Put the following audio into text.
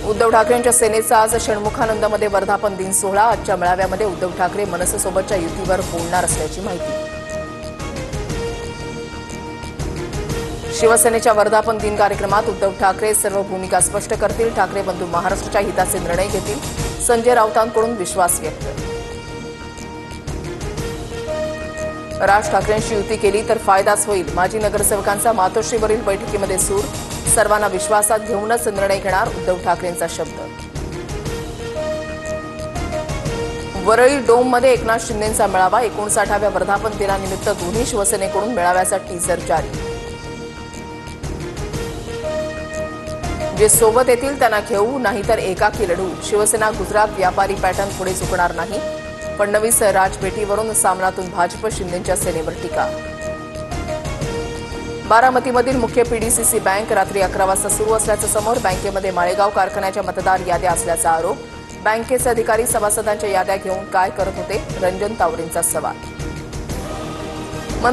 उद्धव ठाकरेंच्या सेनेचा आज षण्मुखानंदमध्ये वर्धापन दिन सोहळा। आजच्या मेळाव्यामध्ये उद्धव ठाकरे मनसेसोबतच्या युतीवर बोलणार असल्याची माहिती। शिवसेनेच्या वर्धापन दिन कार्यक्रमात उद्धव ठाकरे सर्व भूमिका स्पष्ट करतील। ठाकरे बंधू महाराष्ट्राच्या हिताचे निर्णय घेतील। संजय राऊतांकडून विश्वास व्यक्त। राज ठाकरेंशी युती केली तर फायदाच होईल। माजी नगरसेवकांचा मातोश्रीवरील बैठकीमध्ये सूर। सर्वांना विश्वासात घेऊनच निर्णय घेणार, उद्धव ठाकरेंचा शब्द। वरळी डोममध्ये एकनाथ शिंदेंचा मेळावा। 59व्या वर्धापन दिनानिमित्त दोन्ही शिवसेनेकडून मेळाव्याचा टीझर जारी। जे सोबत येतील त्यांना घेऊ, नाहीतर एकाकी लढू। शिवसेना गुजरात व्यापारी पॅटर्न पुढे झुकणार नाही। फडणवीस राजपेटीवरून सामनातून भाजप शिंदेंच्या सेनेवर टीका। बारामतीमधील मुख्य पीडीसीसी बँक रात्री 11 वाजता सुरू असल्याचं समोर। बँकेमध्ये माळेगाव कारखान्याच्या मतदार याद्या असल्याचा आरोप। बँकेचे अधिकारी सभासदांच्या याद्या घेऊन काय करत होते, रंजन तावरेंचा सवाल।